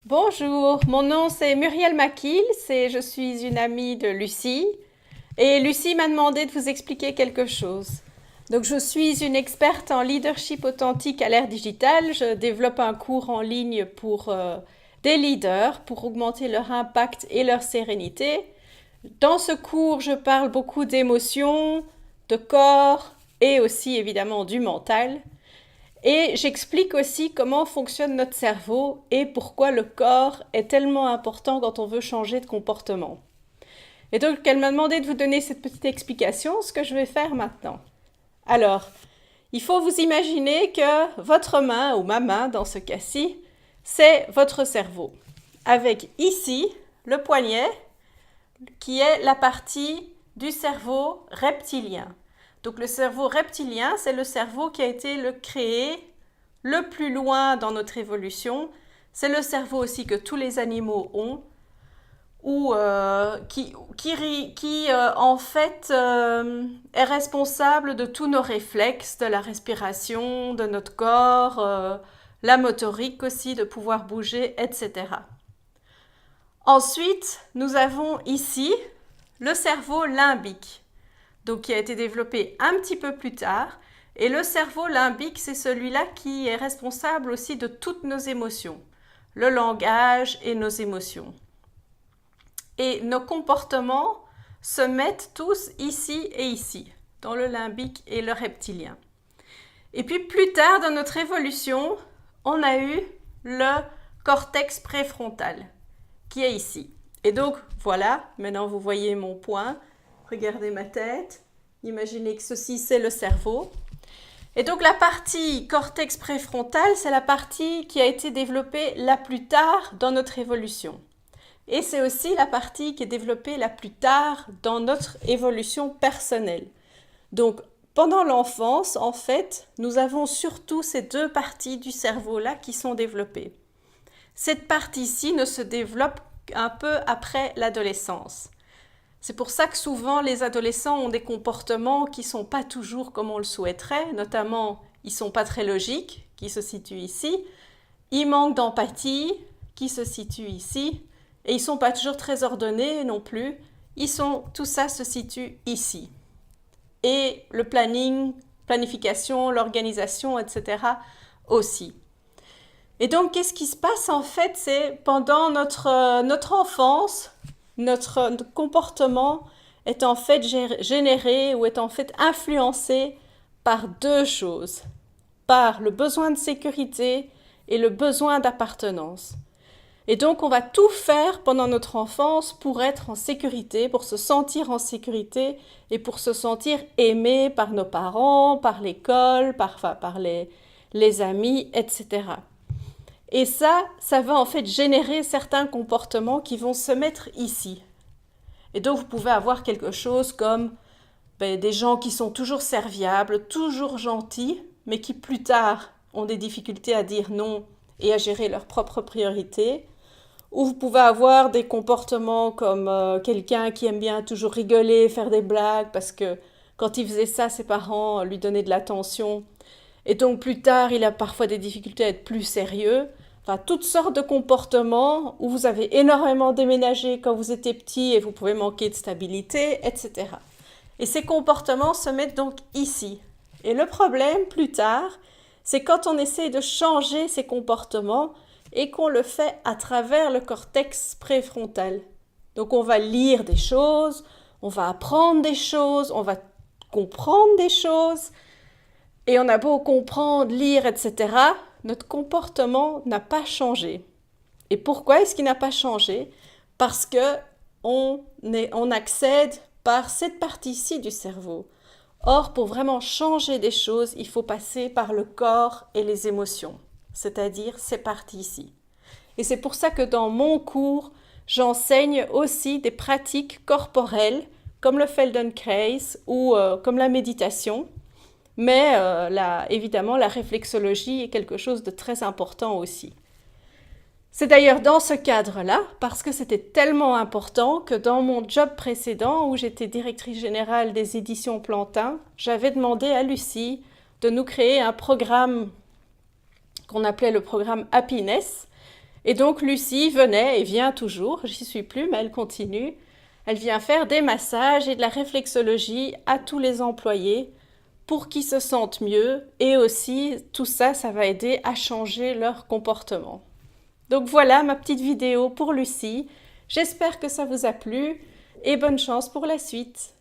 Bonjour, mon nom c'est Muriel Makil, je suis une amie de Lucie et Lucie m'a demandé de vous expliquer quelque chose. Donc je suis une experte en leadership authentique à l'ère digitale, je développe un cours en ligne pour des leaders pour augmenter leur impact et leur sérénité. Dans ce cours, je parle beaucoup d'émotions, de corps et aussi évidemment du mental. Et j'explique aussi comment fonctionne notre cerveau et pourquoi le corps est tellement important quand on veut changer de comportement. Et donc, elle m'a demandé de vous donner cette petite explication, ce que je vais faire maintenant. Alors, il faut vous imaginer que votre main, ou ma main dans ce cas-ci, c'est votre cerveau. Avec ici le poignet, qui est la partie du cerveau reptilien. Donc le cerveau reptilien, c'est le cerveau qui a été créé le plus loin dans notre évolution. C'est le cerveau aussi que tous les animaux ont, ou qui en fait est responsable de tous nos réflexes, de la respiration, de notre corps, la motorique aussi, de pouvoir bouger, etc. Ensuite, nous avons ici le cerveau limbique, donc qui a été développé un petit peu plus tard. Et le cerveau limbique, c'est celui-là qui est responsable aussi de toutes nos émotions, le langage et nos émotions. Et nos comportements se mettent tous ici et ici, dans le limbique et le reptilien. Et puis plus tard dans notre évolution, on a eu le cortex préfrontal, qui est ici. Et donc, voilà, maintenant vous voyez mon poing, regardez ma tête, imaginez que ceci c'est le cerveau. Et donc la partie cortex préfrontal, c'est la partie qui a été développée la plus tard dans notre évolution. Et c'est aussi la partie qui est développée la plus tard dans notre évolution personnelle. Donc pendant l'enfance, en fait, nous avons surtout ces deux parties du cerveau-là qui sont développées. Cette partie-ci ne se développe un peu après l'adolescence. C'est pour ça que souvent les adolescents ont des comportements qui ne sont pas toujours comme on le souhaiterait, notamment ils ne sont pas très logiques, qui se situent ici, ils manquent d'empathie, qui se situe ici, et ils ne sont pas toujours très ordonnés non plus, tout ça se situe ici. Et le planning, planification, l'organisation, etc. aussi. Et donc, qu'est-ce qui se passe en fait? C'est pendant notre enfance, notre comportement est en fait généré ou est en fait influencé par deux choses, par le besoin de sécurité et le besoin d'appartenance. Et donc, on va tout faire pendant notre enfance pour être en sécurité, pour se sentir en sécurité et pour se sentir aimé par nos parents, par l'école, par les amis, etc. Et ça va en fait générer certains comportements qui vont se mettre ici. Et donc vous pouvez avoir quelque chose comme des gens qui sont toujours serviables, toujours gentils, mais qui plus tard ont des difficultés à dire non et à gérer leurs propres priorités. Ou vous pouvez avoir des comportements comme quelqu'un qui aime bien toujours rigoler, faire des blagues, parce que quand il faisait ça, ses parents lui donnaient de l'attention. Et donc plus tard, il a parfois des difficultés à être plus sérieux. Enfin, toutes sortes de comportements où vous avez énormément déménagé quand vous étiez petit et vous pouvez manquer de stabilité, etc. Et ces comportements se mettent donc ici. Et le problème, plus tard, c'est quand on essaie de changer ces comportements et qu'on le fait à travers le cortex préfrontal. Donc on va lire des choses, on va apprendre des choses, on va comprendre des choses, et on a beau comprendre, lire, etc., notre comportement n'a pas changé. Et pourquoi est-ce qu'il n'a pas changé? Parce que on accède par cette partie-ci du cerveau. Or, pour vraiment changer des choses, il faut passer par le corps et les émotions, c'est-à-dire ces parties-ci. Et c'est pour ça que dans mon cours, j'enseigne aussi des pratiques corporelles, comme le Feldenkrais ou comme la méditation. Mais évidemment, la réflexologie est quelque chose de très important aussi. C'est d'ailleurs dans ce cadre-là, parce que c'était tellement important, que dans mon job précédent, où j'étais directrice générale des éditions Plantin, j'avais demandé à Lucie de nous créer un programme qu'on appelait le programme Happiness. Et donc Lucie venait et vient toujours, j'y suis plus mais elle continue, elle vient faire des massages et de la réflexologie à tous les employés pour qu'ils se sentent mieux et aussi tout ça, ça va aider à changer leur comportement. Donc voilà ma petite vidéo pour Lucie, j'espère que ça vous a plu et bonne chance pour la suite.